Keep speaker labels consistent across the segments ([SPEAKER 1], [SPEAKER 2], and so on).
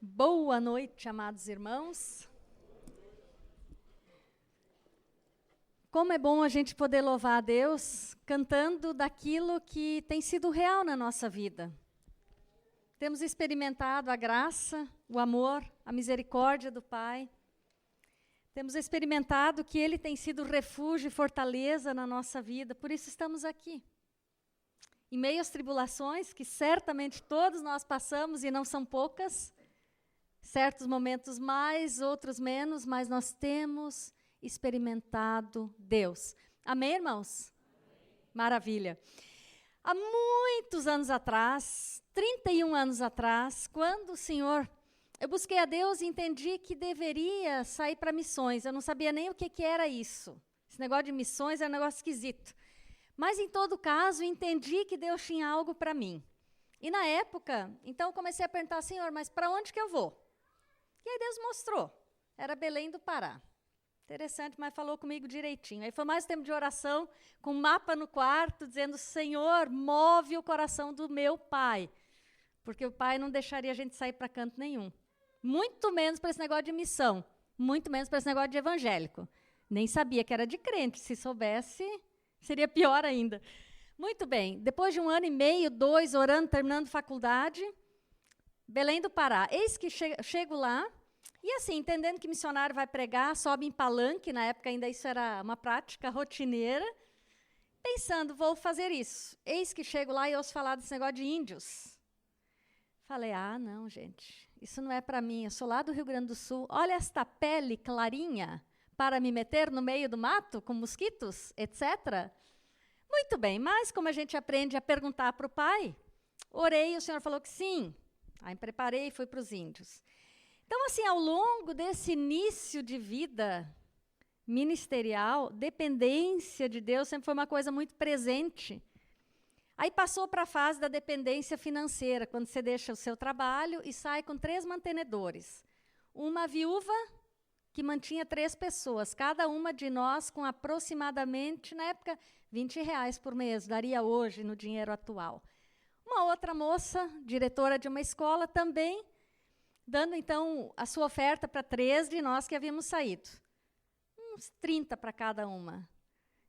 [SPEAKER 1] Boa noite, amados irmãos. Como é bom a gente poder louvar a Deus cantando daquilo que tem sido real na nossa vida. Temos experimentado a graça, o amor, a misericórdia do Pai. Temos experimentado que Ele tem sido refúgio e fortaleza na nossa vida, por isso estamos aqui. Em meio às tribulações, que certamente todos nós passamos e não são poucas, certos momentos mais, outros menos, mas nós temos experimentado Deus. Amém, irmãos? Amém. Maravilha. Há muitos anos atrás, 31 anos atrás, quando o Senhor... Eu busquei a Deus e entendi que deveria sair para missões. Eu não sabia nem o que era isso. Esse negócio de missões é um negócio esquisito. Mas, em todo caso, entendi que Deus tinha algo para mim. E, na época, então, eu comecei a perguntar, Senhor, mas para onde que eu vou? E aí Deus mostrou. Era Belém do Pará. Interessante, mas falou comigo direitinho. Aí foi mais tempo de oração, com um mapa no quarto, dizendo, Senhor, move o coração do meu pai. Porque o pai não deixaria a gente sair para canto nenhum. Muito menos para esse negócio de missão. Muito menos para esse negócio de evangélico. Nem sabia que era de crente. Se soubesse, seria pior ainda. Muito bem. Depois de 1 ano e meio, 2, orando, terminando faculdade, Belém do Pará. Eis que chego lá, e assim, entendendo que missionário vai pregar, sobe em palanque, na época ainda isso era uma prática rotineira, pensando, vou fazer isso. Eis que chego lá e ouço falar desse negócio de índios. Falei, não, gente, isso não é para mim, eu sou lá do Rio Grande do Sul, olha esta pele clarinha para me meter no meio do mato com mosquitos, etc. Muito bem, mas como a gente aprende a perguntar para o pai, orei e o Senhor falou que sim. Aí me preparei e fui para os índios. Então, assim, ao longo desse início de vida ministerial, dependência de Deus sempre foi uma coisa muito presente. Aí passou para a fase da dependência financeira, quando você deixa o seu trabalho e sai com 3 mantenedores. Uma viúva que mantinha 3 pessoas, cada uma de nós com aproximadamente, na época, R$20 por mês, daria hoje no dinheiro atual. Uma outra moça, diretora de uma escola, também, dando, então, a sua oferta para 3 de nós que havíamos saído. Uns 30 para cada uma.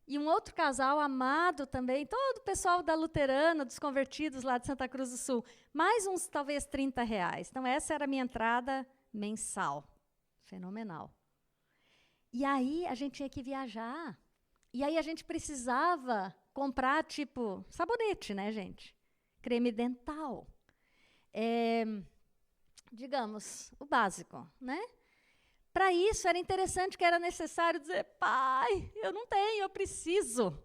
[SPEAKER 1] E um outro casal amado também, todo o pessoal da luterana, dos convertidos lá de Santa Cruz do Sul, mais uns, talvez, R$30. Então, essa era a minha entrada mensal. Fenomenal. E aí, a gente tinha que viajar. E aí, a gente precisava comprar, tipo, sabonete, né, gente? Creme dental. Digamos, o básico, né? Para isso, era interessante que era necessário dizer, pai, eu não tenho, eu preciso.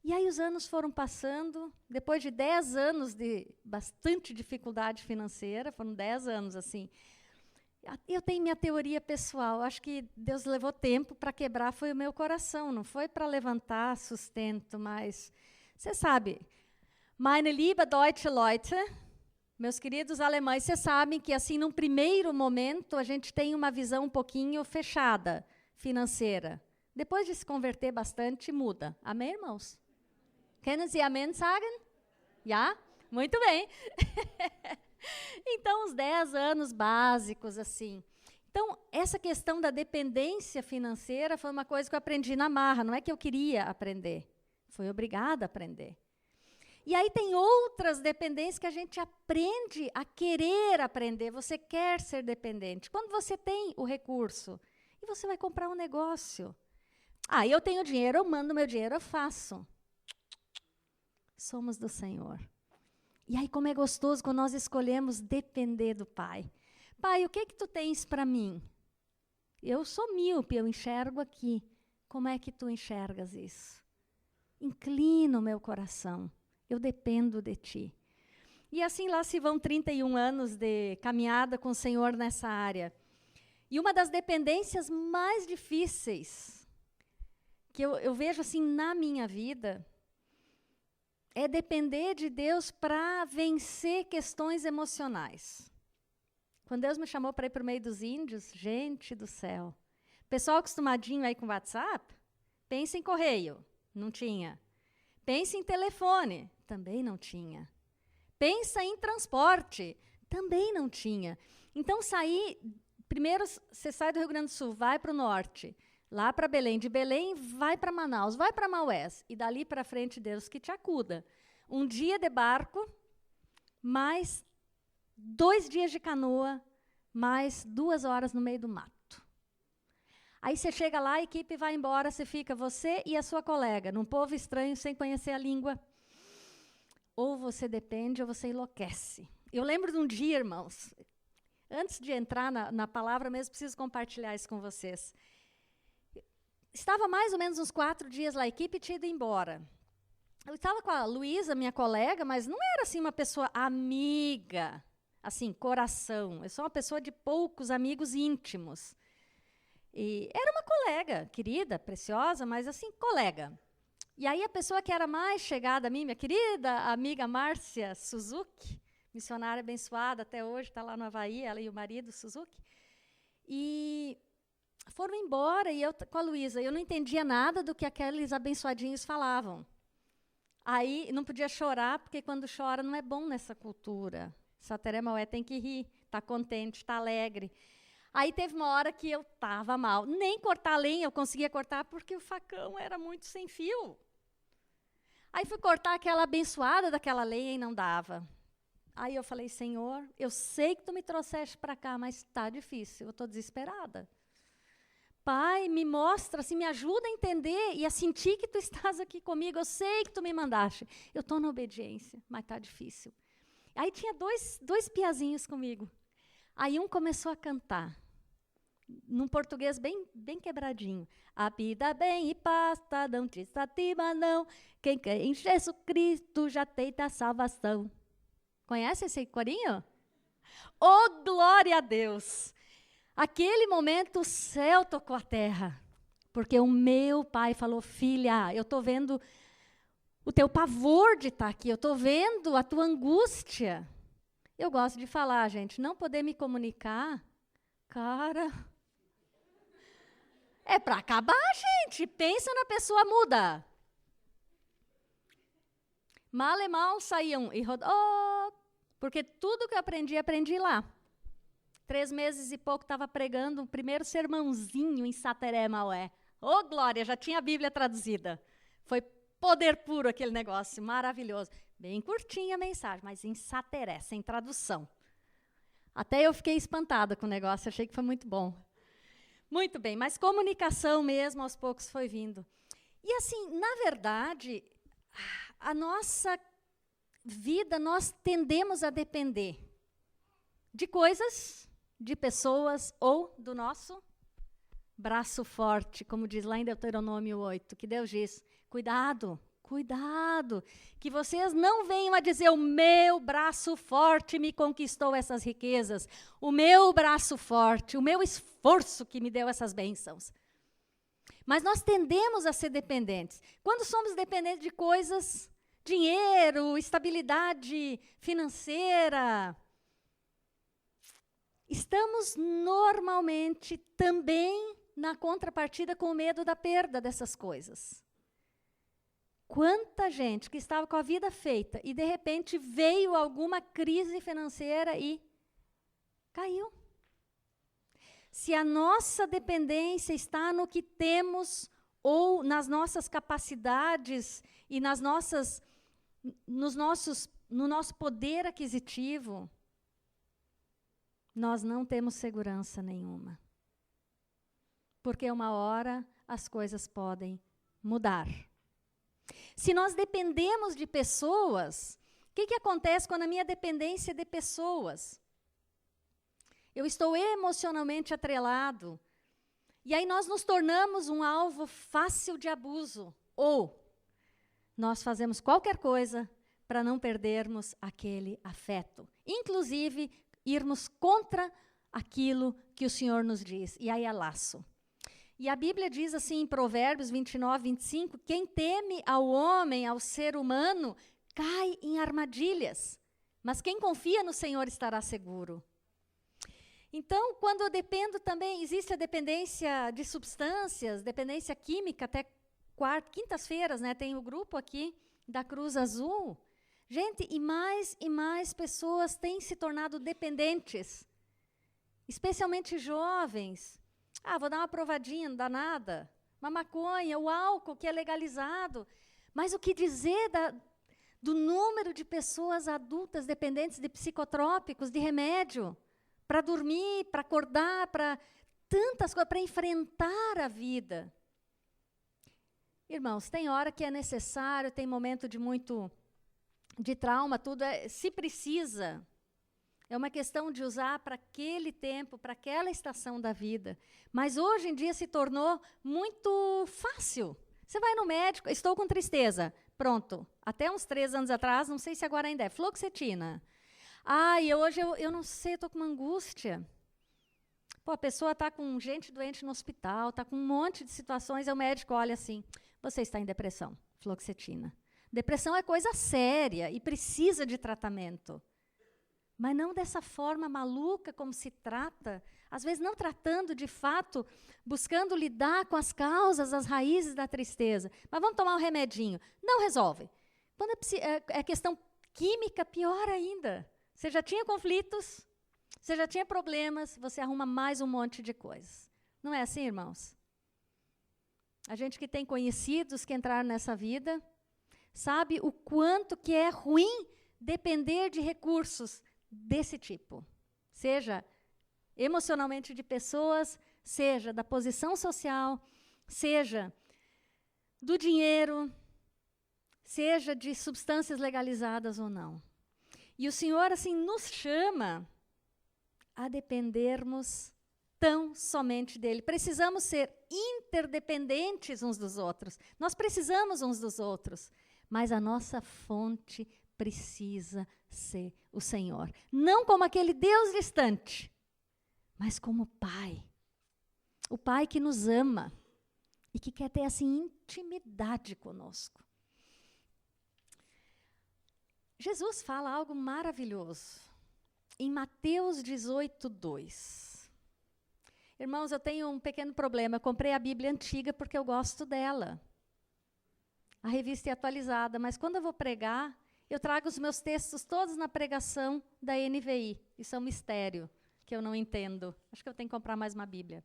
[SPEAKER 1] E aí os anos foram passando, depois de 10 anos de bastante dificuldade financeira, foram 10 anos assim. Eu tenho minha teoria pessoal, acho que Deus levou tempo para quebrar, foi o meu coração, não foi para levantar sustento, mas você sabe, meine liebe deutsche Leute, meus queridos alemães, vocês sabem que, assim, num primeiro momento, a gente tem uma visão um pouquinho fechada, financeira. Depois de se converter bastante, muda. Amém, irmãos? Können Sie Amen sagen? Já? Muito bem. Então, uns 10 anos básicos, assim. Então, essa questão da dependência financeira foi uma coisa que eu aprendi na marra. Não é que eu queria aprender. Fui obrigada a aprender. E aí tem outras dependências que a gente aprende a querer aprender. Você quer ser dependente. Quando você tem o recurso e você vai comprar um negócio. Eu tenho dinheiro, eu mando meu dinheiro, eu faço. Somos do Senhor. E aí como é gostoso quando nós escolhemos depender do Pai. Pai, o que tu tens para mim? Eu sou míope, eu enxergo aqui. Como é que tu enxergas isso? Inclina o meu coração. Eu dependo de ti. E assim lá se vão 31 anos de caminhada com o Senhor nessa área. E uma das dependências mais difíceis que eu vejo assim na minha vida é depender de Deus para vencer questões emocionais. Quando Deus me chamou para ir para o meio dos índios, gente do céu. Pessoal acostumadinho aí com WhatsApp, pensa em correio, não tinha. Pensa em telefone, também não tinha. Pensa em transporte, também não tinha. Então, primeiro você sai do Rio Grande do Sul, vai para o norte, lá para Belém, de Belém vai para Manaus, vai para Maués, e dali para frente Deus que te acuda. Um dia de barco, mais 2 dias de canoa, mais 2 horas no meio do mato. Aí você chega lá, a equipe vai embora, você fica você e a sua colega, num povo estranho, sem conhecer a língua. Ou você depende ou você enlouquece. Eu lembro de um dia, irmãos, antes de entrar na palavra mesmo, preciso compartilhar isso com vocês. Estava mais ou menos uns 4 dias lá, a equipe tinha ido embora. Eu estava com a Luísa, minha colega, mas não era assim uma pessoa amiga, assim, coração. Eu sou uma pessoa de poucos amigos íntimos. E era uma colega, querida, preciosa, mas assim, colega. E aí a pessoa que era mais chegada a mim, minha querida amiga Márcia Suzuki, missionária abençoada até hoje, está lá no Havaí, ela e o marido, Suzuki. E foram embora, e eu com a Luísa, eu não entendia nada do que aqueles abençoadinhos falavam. Aí não podia chorar, porque quando chora não é bom nessa cultura. Sateré Maué tem que rir, está contente, está alegre. Aí teve uma hora que eu estava mal. Nem cortar lenha eu conseguia cortar, porque o facão era muito sem fio. Aí fui cortar aquela abençoada daquela lenha e não dava. Aí eu falei, Senhor, eu sei que tu me trouxeste para cá, mas está difícil, eu estou desesperada. Pai, me mostra, assim, me ajuda a entender e a sentir que tu estás aqui comigo. Eu sei que tu me mandaste. Eu estou na obediência, mas está difícil. Aí tinha dois piazinhos comigo. Aí um começou a cantar, num português bem quebradinho. A vida bem e pasta, não te satima não. Quem crê em Jesus Cristo já tem da salvação. Conhece esse corinho? Oh, glória a Deus! Aquele momento o céu tocou a terra, porque o meu pai falou, filha, eu estou vendo o teu pavor de estar aqui, eu estou vendo a tua angústia. Eu gosto de falar, gente, não poder me comunicar, cara, é para acabar, gente. Pensa na pessoa muda. Mal e mal saíam e rodou, porque tudo que eu aprendi lá. 3 meses e pouco estava pregando o primeiro sermãozinho em Sateré Maué. Ô, glória, já tinha a Bíblia traduzida. Foi poder puro aquele negócio, maravilhoso. Bem curtinha a mensagem, mas em Sateré, sem tradução. Até eu fiquei espantada com o negócio, achei que foi muito bom. Muito bem, mas comunicação mesmo, aos poucos foi vindo. E assim, na verdade, a nossa vida, nós tendemos a depender de coisas, de pessoas ou do nosso braço forte, como diz lá em Deuteronômio 8, que Deus diz, cuidado, cuidado, que vocês não venham a dizer, o meu braço forte me conquistou essas riquezas, o meu braço forte, o meu esforço que me deu essas bênçãos. Mas nós tendemos a ser dependentes. Quando somos dependentes de coisas, dinheiro, estabilidade financeira, estamos normalmente também na contrapartida com o medo da perda dessas coisas. Quanta gente que estava com a vida feita e, de repente, veio alguma crise financeira e caiu. Se a nossa dependência está no que temos ou nas nossas capacidades e no nosso poder aquisitivo, nós não temos segurança nenhuma. Porque uma hora as coisas podem mudar. Se nós dependemos de pessoas, o que acontece quando a minha dependência é de pessoas? Eu estou emocionalmente atrelado. E aí nós nos tornamos um alvo fácil de abuso. Ou nós fazemos qualquer coisa para não perdermos aquele afeto. Inclusive, irmos contra aquilo que o Senhor nos diz. E aí é laço. E a Bíblia diz assim em Provérbios 29, 25, quem teme ao homem, ao ser humano, cai em armadilhas. Mas quem confia no Senhor estará seguro. Então, quando eu dependo também, existe a dependência de substâncias, dependência química, até quintas-feiras, né, tem o grupo aqui da Cruz Azul. Gente, e mais pessoas têm se tornado dependentes especialmente jovens. Vou dar uma provadinha, não dá nada. Uma maconha, o álcool que é legalizado. Mas o que dizer do número de pessoas adultas dependentes de psicotrópicos, de remédio, para dormir, para acordar, para tantas coisas, para enfrentar a vida. Irmãos, tem hora que é necessário, tem momento de trauma, tudo se precisa. É uma questão de usar para aquele tempo, para aquela estação da vida. Mas hoje em dia se tornou muito fácil. Você vai no médico, estou com tristeza. Pronto. Até uns 3 anos atrás, não sei se agora ainda é, fluoxetina. E hoje eu não sei, estou com uma angústia. A pessoa está com gente doente no hospital, está com um monte de situações, e o médico olha assim, você está em depressão, fluoxetina. Depressão é coisa séria e precisa de tratamento. Mas não dessa forma maluca como se trata, às vezes não tratando de fato, buscando lidar com as causas, as raízes da tristeza. Mas vamos tomar um remedinho. Não resolve. Quando é questão química, pior ainda. Você já tinha conflitos, você já tinha problemas, você arruma mais um monte de coisas. Não é assim, irmãos? A gente que tem conhecidos que entraram nessa vida, sabe o quanto que é ruim depender de recursos desse tipo. Seja emocionalmente de pessoas, seja da posição social, seja do dinheiro, seja de substâncias legalizadas ou não. E o Senhor, assim, nos chama a dependermos tão somente dele. Precisamos ser interdependentes uns dos outros. Nós precisamos uns dos outros. Mas a nossa fonte precisa ser o Senhor. Não como aquele Deus distante, mas como Pai. O Pai que nos ama e que quer ter, assim, intimidade conosco. Jesus fala algo maravilhoso em Mateus 18:2. Irmãos, eu tenho um pequeno problema. Eu comprei a Bíblia antiga porque eu gosto dela. A revista é atualizada, mas quando eu vou pregar, eu trago os meus textos todos na pregação da NVI. Isso é um mistério que eu não entendo. Acho que eu tenho que comprar mais uma Bíblia.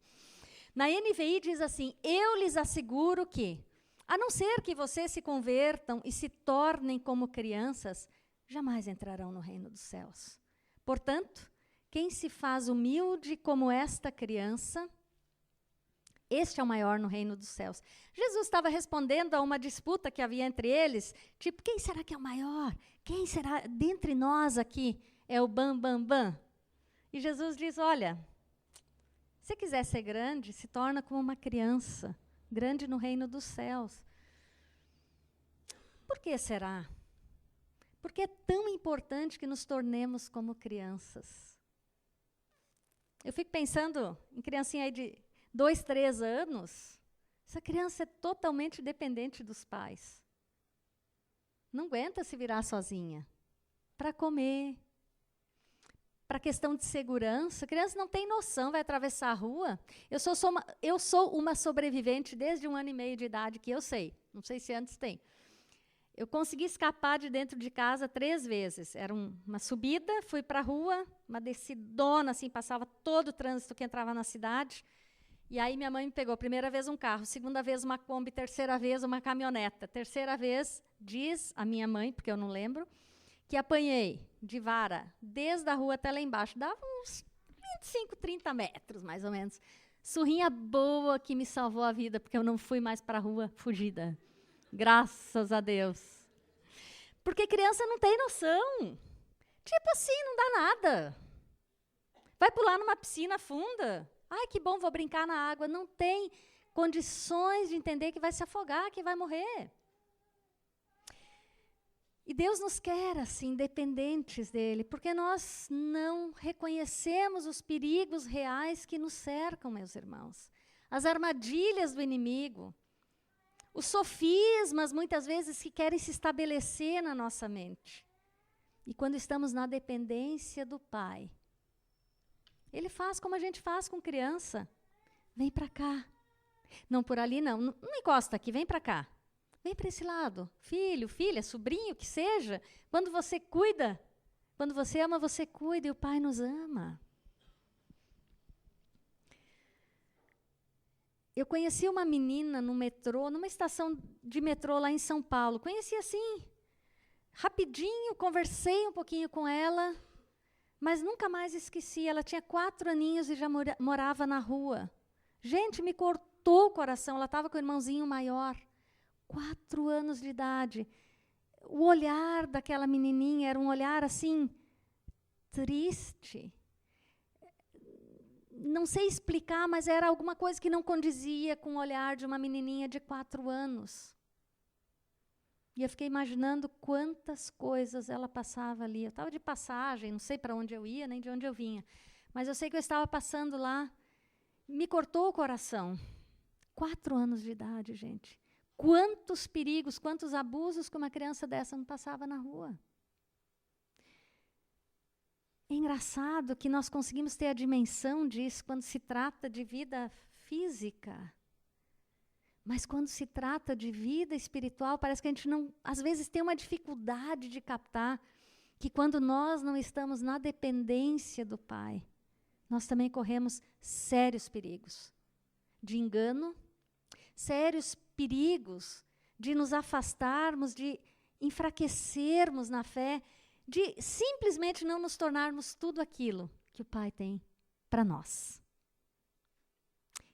[SPEAKER 1] Na NVI diz assim, eu lhes asseguro que, a não ser que vocês se convertam e se tornem como crianças, jamais entrarão no reino dos céus. Portanto, quem se faz humilde como esta criança, este é o maior no reino dos céus. Jesus estava respondendo a uma disputa que havia entre eles, tipo, quem será que é o maior? Quem será, dentre nós aqui, é o bam, bam, bam? E Jesus diz, olha, se quiser ser grande, se torna como uma criança, grande no reino dos céus. Por que será? Porque é tão importante que nos tornemos como crianças. Eu fico pensando em criancinha aí de 2, 3 anos, essa criança é totalmente dependente dos pais. Não aguenta se virar sozinha. Para comer, para questão de segurança, a criança não tem noção, vai atravessar a rua. Eu sou uma sobrevivente desde 1 ano e meio de idade, que eu sei. Não sei se antes tem. Eu consegui escapar de dentro de casa 3 vezes. Era uma subida, fui para a rua, uma descidona, assim, passava todo o trânsito que entrava na cidade. E aí minha mãe me pegou, primeira vez um carro, segunda vez uma Kombi, terceira vez uma caminhoneta. Terceira vez, diz a minha mãe, porque eu não lembro, que apanhei de vara, desde a rua até lá embaixo. Dava uns 25, 30 metros, mais ou menos. Surrinha boa que me salvou a vida, porque eu não fui mais para a rua fugida. Graças a Deus. Porque criança não tem noção. Tipo assim, não dá nada. Vai pular numa piscina funda. Ai, que bom, vou brincar na água. Não tem condições de entender que vai se afogar, que vai morrer. E Deus nos quer assim, dependentes dele, porque nós não reconhecemos os perigos reais que nos cercam, meus irmãos. As armadilhas do inimigo. Os sofismas, muitas vezes, que querem se estabelecer na nossa mente. E quando estamos na dependência do Pai, Ele faz como a gente faz com criança. Vem para cá. Não, por ali não. Não encosta aqui, vem para cá. Vem para esse lado. Filho, filha, sobrinho, que seja. Quando você cuida, quando você ama, você cuida e o Pai nos ama. Eu conheci uma menina no metrô, numa estação de metrô lá em São Paulo. Conheci assim, rapidinho, conversei um pouquinho com ela, mas nunca mais esqueci. Ela tinha 4 aninhos e já morava na rua. Gente, me cortou o coração. Ela estava com o irmãozinho maior, 4 anos de idade. O olhar daquela menininha era um olhar assim, triste. Não sei explicar, mas era alguma coisa que não condizia com o olhar de uma menininha de 4 anos. E eu fiquei imaginando quantas coisas ela passava ali. Eu estava de passagem, não sei para onde eu ia, nem de onde eu vinha. Mas eu sei que eu estava passando lá. Me cortou o coração. 4 anos de idade, gente. Quantos perigos, quantos abusos que uma criança dessa não passava na rua. É engraçado que nós conseguimos ter a dimensão disso quando se trata de vida física. Mas quando se trata de vida espiritual, parece que a gente não, às vezes tem uma dificuldade de captar que quando nós não estamos na dependência do Pai, nós também corremos sérios perigos de engano, sérios perigos de nos afastarmos, de enfraquecermos na fé, de simplesmente não nos tornarmos tudo aquilo que o Pai tem para nós.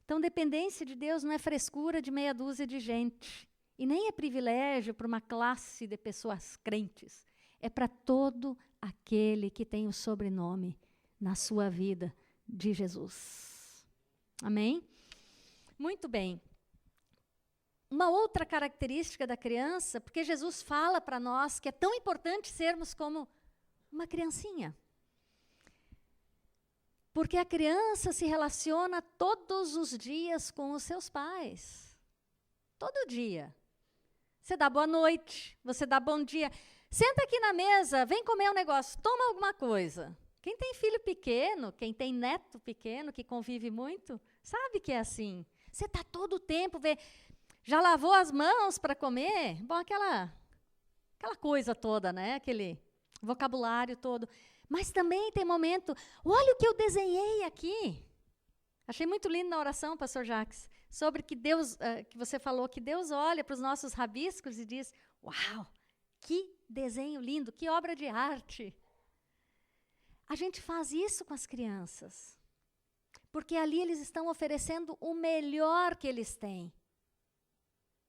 [SPEAKER 1] Então, dependência de Deus não é frescura de meia dúzia de gente, e nem é privilégio para uma classe de pessoas crentes. É para todo aquele que tem o sobrenome na sua vida de Jesus. Amém? Muito bem. Uma outra característica da criança, porque Jesus fala para nós que é tão importante sermos como uma criancinha. Porque a criança se relaciona todos os dias com os seus pais. Todo dia. Você dá boa noite, você dá bom dia. Senta aqui na mesa, vem comer um negócio, toma alguma coisa. Quem tem filho pequeno, quem tem neto pequeno, que convive muito, sabe que é assim. Você está todo o tempo, já lavou as mãos para comer? Bom, aquela coisa toda, né? Aquele vocabulário todo. Mas também tem momento, olha o que eu desenhei aqui. Achei muito lindo na oração, pastor Jacques, sobre que Deus, que você falou, que Deus olha para os nossos rabiscos e diz, uau, que desenho lindo, que obra de arte. A gente faz isso com as crianças, porque ali eles estão oferecendo o melhor que eles têm.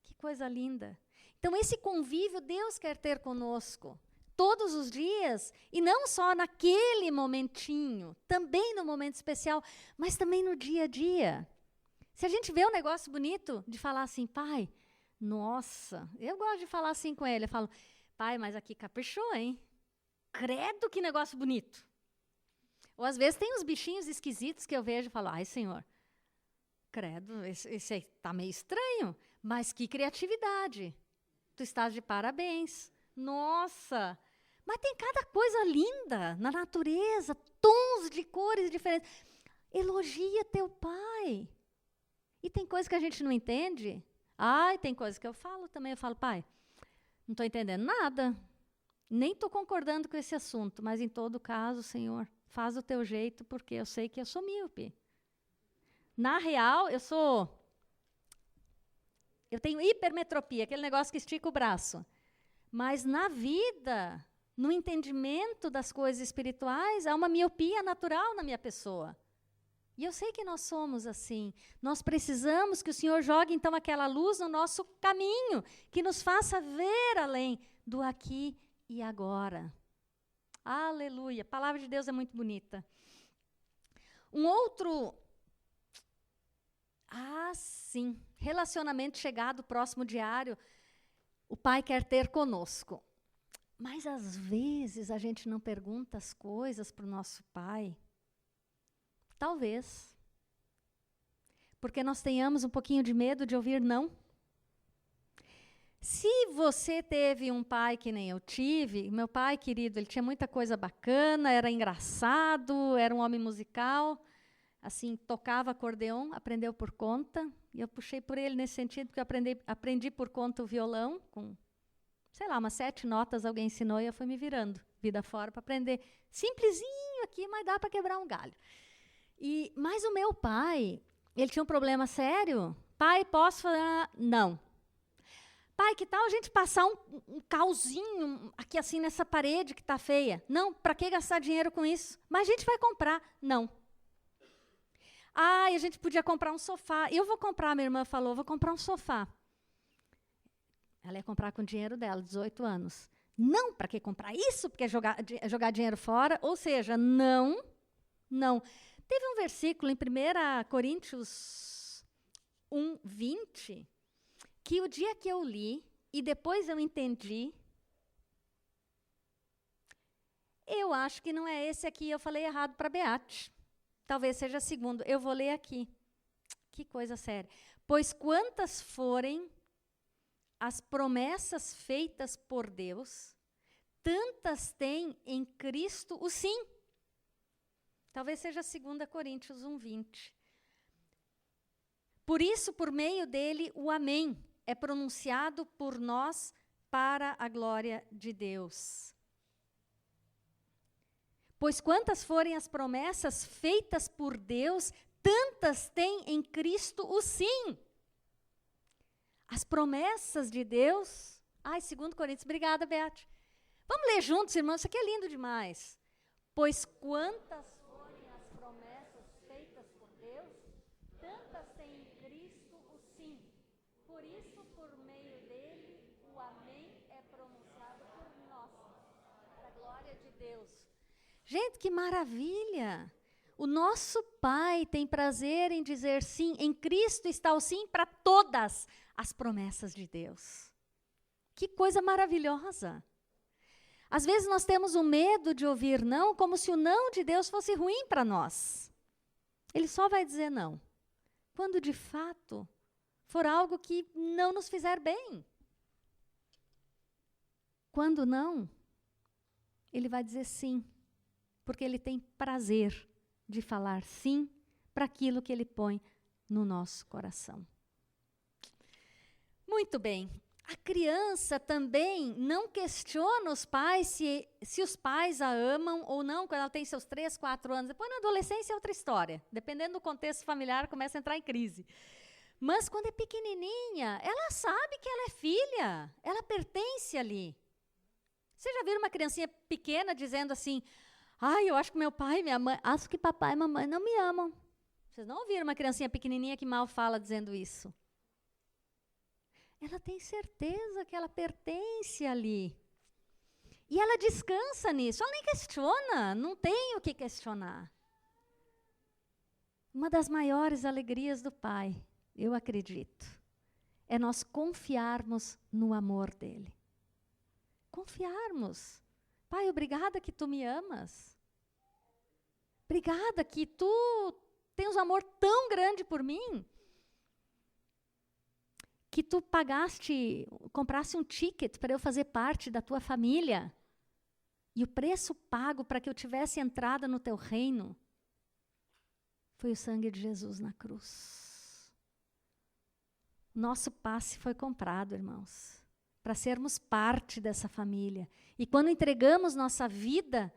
[SPEAKER 1] Que coisa linda. Então, esse convívio Deus quer ter conosco todos os dias, e não só naquele momentinho, também no momento especial, mas também no dia a dia. Se a gente vê um negócio bonito, de falar assim, pai, nossa, eu gosto de falar assim com ele, eu falo, pai, mas aqui caprichou, hein? Credo, que negócio bonito. Ou às vezes tem uns bichinhos esquisitos que eu vejo e falo, ai, Senhor, credo, esse aí tá meio estranho, mas que criatividade. Tu estás de parabéns. Nossa! Mas tem cada coisa linda na natureza, tons de cores diferentes. Elogia teu pai. E tem coisa que a gente não entende. Ai, tem coisa que eu falo também. Eu falo, pai, não estou entendendo nada. Nem estou concordando com esse assunto, mas em todo caso, Senhor, faz o teu jeito, porque eu sei que eu sou míope. Na real, eu tenho hipermetropia, aquele negócio que estica o braço. Mas na vida, no entendimento das coisas espirituais, há uma miopia natural na minha pessoa. E eu sei que nós somos assim. Nós precisamos que o Senhor jogue, então, aquela luz no nosso caminho, que nos faça ver além do aqui e agora. Aleluia. A palavra de Deus é muito bonita. Um outro... sim. Relacionamento chegado, próximo, diário. O Pai quer ter conosco. Mas, às vezes, a gente não pergunta as coisas para o nosso Pai. Talvez. Porque nós tenhamos um pouquinho de medo de ouvir não. Se você teve um pai que nem eu tive, meu pai, querido, ele tinha muita coisa bacana, era engraçado, era um homem musical, assim, tocava acordeon, aprendeu por conta, e eu puxei por ele nesse sentido, porque eu aprendi por conta o violão, com, sei lá, umas 7 notas alguém ensinou, e eu fui me virando, vida fora, para aprender. Simplesinho aqui, mas dá para quebrar um galho. Mas o meu pai, ele tinha um problema sério, Pai, posso fazer? Não. Pai, que tal a gente passar um calzinho aqui assim nessa parede que está feia? Não, para que gastar dinheiro com isso? Mas a gente vai comprar. Não. Ah, e a gente podia comprar um sofá. Eu vou comprar, minha irmã falou, vou comprar um sofá. Ela ia comprar com o dinheiro dela, 18 anos. Não, para que comprar isso? Porque é jogar dinheiro fora. Ou seja, não. Teve um versículo em 1 Coríntios 1:20, que o dia que eu li, e depois eu entendi, eu acho que não é esse aqui, eu falei errado para Beate. Talvez seja segundo. Eu vou ler aqui. Que coisa séria. Pois quantas forem as promessas feitas por Deus, tantas têm em Cristo o sim. Talvez seja 2 Coríntios 1:20. Por isso, por meio dele, o amém é pronunciado por nós para a glória de Deus. Pois quantas forem as promessas feitas por Deus, tantas têm em Cristo o sim. As promessas de Deus. Ai, 2 Coríntios, obrigada, Beate. Vamos ler juntos, irmãos, isso aqui é lindo demais. Pois quantas forem as promessas feitas por Deus, tantas têm em Cristo o sim. Por isso, por meio dele, o amém é pronunciado por nós, para a glória de Deus. Gente, que maravilha! O nosso Pai tem prazer em dizer sim. Em Cristo está o sim para todas as promessas de Deus. Que coisa maravilhosa! Às vezes nós temos o medo de ouvir não, como se o não de Deus fosse ruim para nós. Ele só vai dizer não quando de fato for algo que não nos fizer bem. Quando não, ele vai dizer sim, porque ele tem prazer de falar sim para aquilo que ele põe no nosso coração. Muito bem. A criança também não questiona os pais se os pais a amam ou não, quando ela tem seus 3, 4 anos. Depois, na adolescência, é outra história. Dependendo do contexto familiar, começa a entrar em crise. Mas, quando é pequenininha, ela sabe que ela é filha. Ela pertence ali. Você já viu uma criancinha pequena dizendo assim, ai, eu acho que meu pai e minha mãe, acho que papai e mamãe não me amam. Vocês não ouviram uma criancinha pequenininha que mal fala dizendo isso? Ela tem certeza que ela pertence ali. E ela descansa nisso. Ela nem questiona, não tem o que questionar. Uma das maiores alegrias do Pai, eu acredito, é nós confiarmos no amor dele. Confiarmos. Pai, obrigada que tu me amas. Obrigada que tu tens um amor tão grande por mim, que tu comprasse um ticket para eu fazer parte da tua família. E o preço pago para que eu tivesse entrada no teu reino foi o sangue de Jesus na cruz. Nosso passe foi comprado, irmãos, para sermos parte dessa família. E quando entregamos nossa vida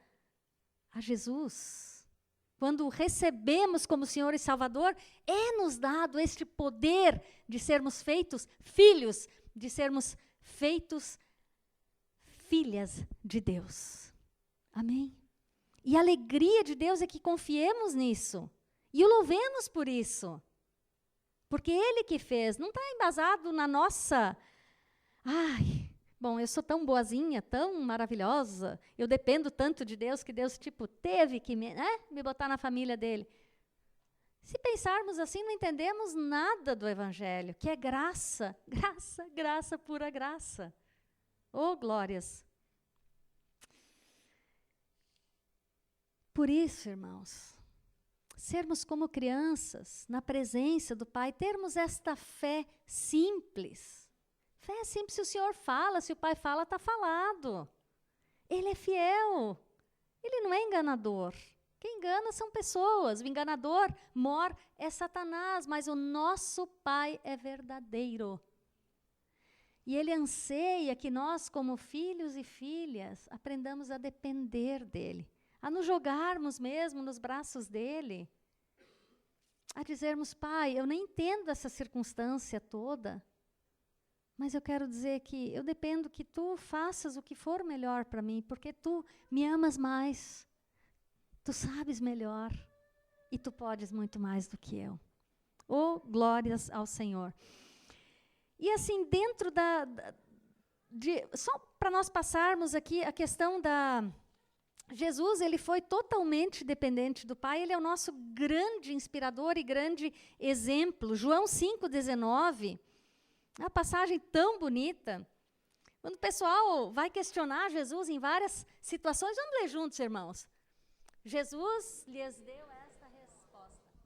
[SPEAKER 1] a Jesus, quando recebemos como Senhor e Salvador, é-nos dado este poder de sermos feitos filhos, de sermos feitos filhas de Deus. Amém? E a alegria de Deus é que confiemos nisso e o louvemos por isso. Porque Ele que fez, não está embasado na nossa... Ai, bom, eu sou tão boazinha, tão maravilhosa, eu dependo tanto de Deus que Deus, teve que me botar na família dele. Se pensarmos assim, não entendemos nada do Evangelho, que é graça, graça, graça, pura graça. Oh, glórias! Por isso, irmãos, sermos como crianças, na presença do Pai, termos esta fé simples. Fé é simples, se o Senhor fala, se o Pai fala, está falado. Ele é fiel, ele não é enganador. Quem engana são pessoas, o enganador mor é Satanás, mas o nosso Pai é verdadeiro. E Ele anseia que nós, como filhos e filhas, aprendamos a depender dEle, a nos jogarmos mesmo nos braços dEle. a dizermos, Pai, eu nem entendo essa circunstância toda, mas eu quero dizer que eu dependo que Tu faças o que for melhor para mim, porque Tu me amas mais, Tu sabes melhor e Tu podes muito mais do que eu. Oh, glórias ao Senhor. E assim, dentro só para nós passarmos aqui a questão Jesus, ele foi totalmente dependente do Pai, ele é o nosso grande inspirador e grande exemplo. João 5,19, uma passagem tão bonita. Quando o pessoal vai questionar Jesus em várias situações, vamos ler juntos, irmãos. Jesus lhes deu esta resposta.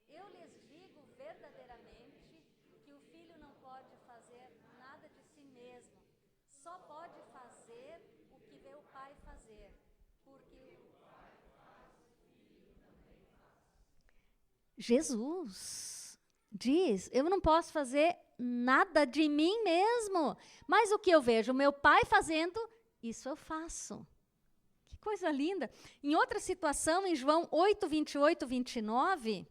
[SPEAKER 1] Eu lhes digo verdadeiramente que o Filho não pode fazer nada de si mesmo. Só pode fazer o que vê o Pai fazer. Porque Jesus diz, eu não posso fazer nada de mim mesmo, mas o que eu vejo o meu Pai fazendo, isso eu faço. Que coisa linda. Em outra situação, em João 8, 28, 29,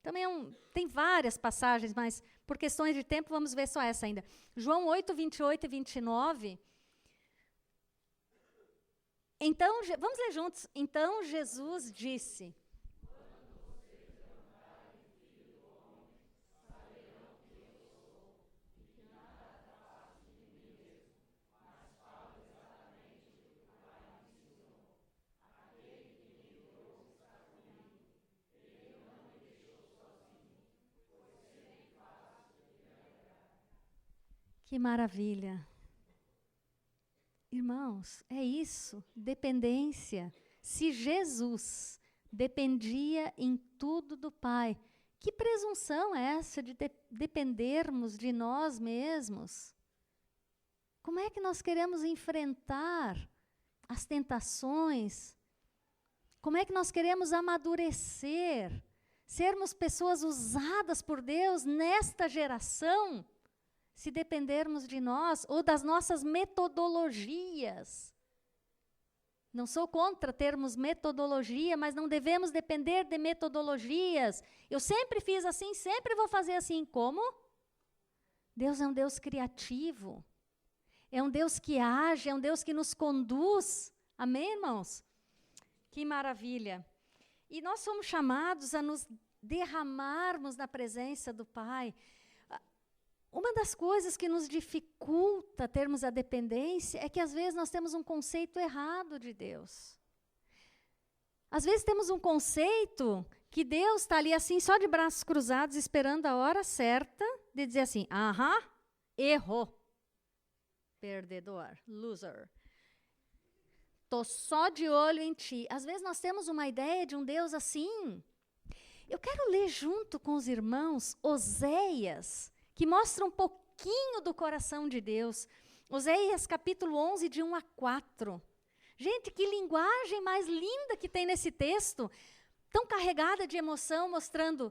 [SPEAKER 1] também tem várias passagens, mas por questões de tempo vamos ver só essa ainda. João 8, 28 e 29. Então, vamos ler juntos. Então Jesus disse... Que maravilha. Irmãos, é isso, dependência. Se Jesus dependia em tudo do Pai, que presunção é essa de dependermos de nós mesmos? Como é que nós queremos enfrentar as tentações? Como é que nós queremos amadurecer, sermos pessoas usadas por Deus nesta geração? Se dependermos de nós ou das nossas metodologias. Não sou contra termos metodologia, mas não devemos depender de metodologias. Eu sempre fiz assim, sempre vou fazer assim. Como? Deus é um Deus criativo. É um Deus que age, é um Deus que nos conduz. Amém, irmãos? Que maravilha. E nós somos chamados a nos derramarmos na presença do Pai. Uma das coisas que nos dificulta termos a dependência é que, às vezes, nós temos um conceito errado de Deus. Às vezes, temos um conceito que Deus está ali, assim, só de braços cruzados, esperando a hora certa de dizer assim, aham, errou. Perdedor, loser. Estou só de olho em ti. Às vezes, nós temos uma ideia de um Deus assim. Eu quero ler junto com os irmãos Oséias, que mostra um pouquinho do coração de Deus. Oséias, capítulo 11, de 1 a 4. Gente, que linguagem mais linda que tem nesse texto, tão carregada de emoção, mostrando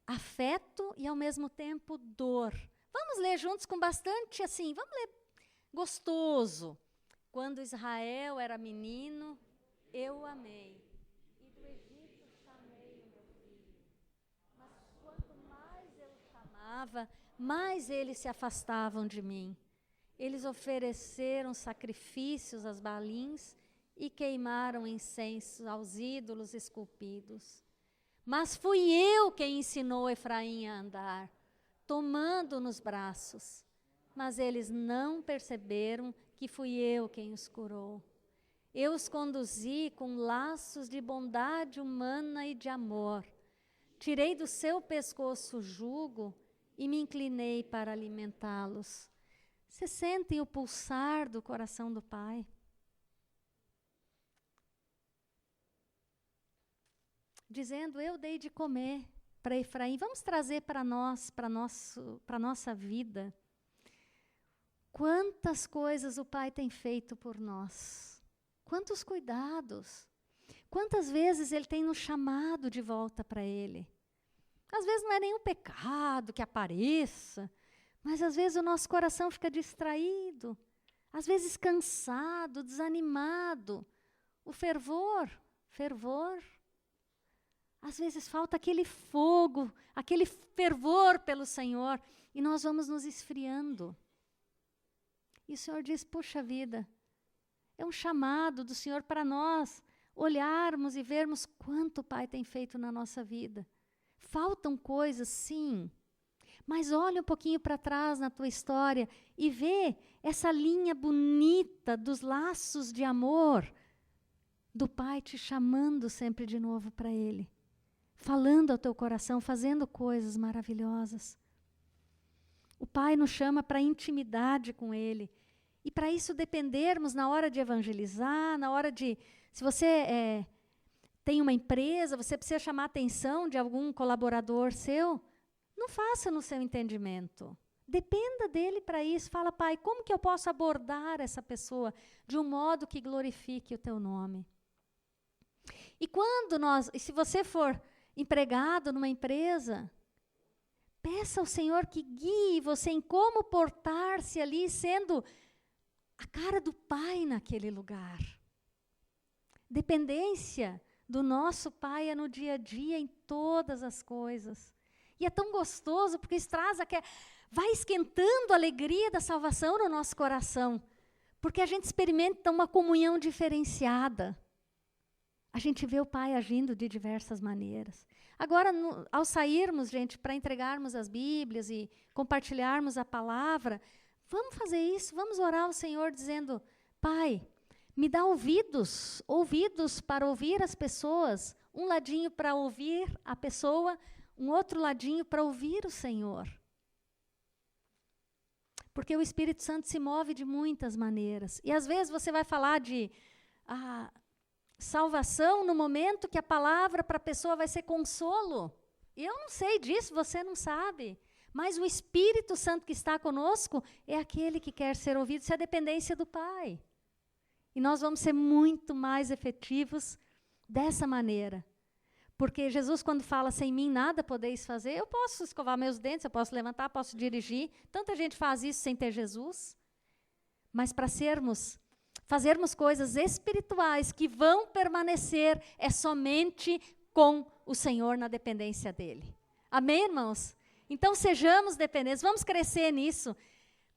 [SPEAKER 1] afeto e, ao mesmo tempo, dor. Vamos ler juntos com bastante, assim, vamos ler gostoso. Quando Israel era menino, eu o amei. E do Egito chamei o meu filho. Mas quanto mais eu o chamava, mais eles se afastavam de mim. Eles ofereceram sacrifícios às Baalins e queimaram incenso aos ídolos esculpidos. Mas fui eu quem ensinou Efraim a andar, tomando nos braços. Mas eles não perceberam que fui eu quem os curou. Eu os conduzi com laços de bondade humana e de amor. Tirei do seu pescoço o jugo e me inclinei para alimentá-los. Vocês sentem o pulsar do coração do Pai? Dizendo, eu dei de comer para Efraim. Vamos trazer para nós, para a nossa vida. Quantas coisas o Pai tem feito por nós. Quantos cuidados. Quantas vezes Ele tem nos chamado de volta para Ele. Às vezes não é nenhum pecado que apareça, mas às vezes o nosso coração fica distraído, às vezes cansado, desanimado. O fervor, Às vezes falta aquele fogo, aquele fervor pelo Senhor, e nós vamos nos esfriando. E o Senhor diz, puxa vida, é um chamado do Senhor para nós olharmos e vermos quanto o Pai tem feito na nossa vida. Faltam coisas, sim, mas olha um pouquinho para trás na tua história e vê essa linha bonita dos laços de amor do Pai te chamando sempre de novo para Ele, falando ao teu coração, fazendo coisas maravilhosas. O Pai nos chama para intimidade com Ele. E para isso dependermos na hora de evangelizar, na hora de... Se você tem uma empresa, você precisa chamar a atenção de algum colaborador seu, não faça no seu entendimento. Dependa dele para isso. Fala, Pai, como que eu posso abordar essa pessoa de um modo que glorifique o teu nome? E se você for empregado numa empresa, peça ao Senhor que guie você em como portar-se ali, sendo a cara do Pai naquele lugar. Dependência do nosso Pai é no dia a dia, em todas as coisas. E é tão gostoso, porque isso vai esquentando a alegria da salvação no nosso coração. Porque a gente experimenta uma comunhão diferenciada. A gente vê o Pai agindo de diversas maneiras. Agora, ao sairmos, gente, para entregarmos as Bíblias e compartilharmos a palavra, vamos fazer isso, vamos orar ao Senhor dizendo, Pai, me dá ouvidos para ouvir as pessoas, um ladinho para ouvir a pessoa, um outro ladinho para ouvir o Senhor. Porque o Espírito Santo se move de muitas maneiras. E às vezes você vai falar de salvação no momento que a palavra para a pessoa vai ser consolo. E eu não sei disso, você não sabe. Mas o Espírito Santo que está conosco é aquele que quer ser ouvido, isso é a dependência do Pai. E nós vamos ser muito mais efetivos dessa maneira. Porque Jesus, quando fala, sem mim nada podeis fazer, eu posso escovar meus dentes, eu posso levantar, posso dirigir. Tanta gente faz isso sem ter Jesus. Mas para fazermos coisas espirituais que vão permanecer, é somente com o Senhor na dependência dEle. Amém, irmãos? Então, sejamos dependentes, vamos crescer nisso,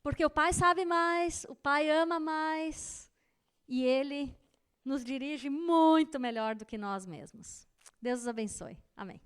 [SPEAKER 1] porque o Pai sabe mais, o Pai ama mais, e Ele nos dirige muito melhor do que nós mesmos. Deus os abençoe. Amém.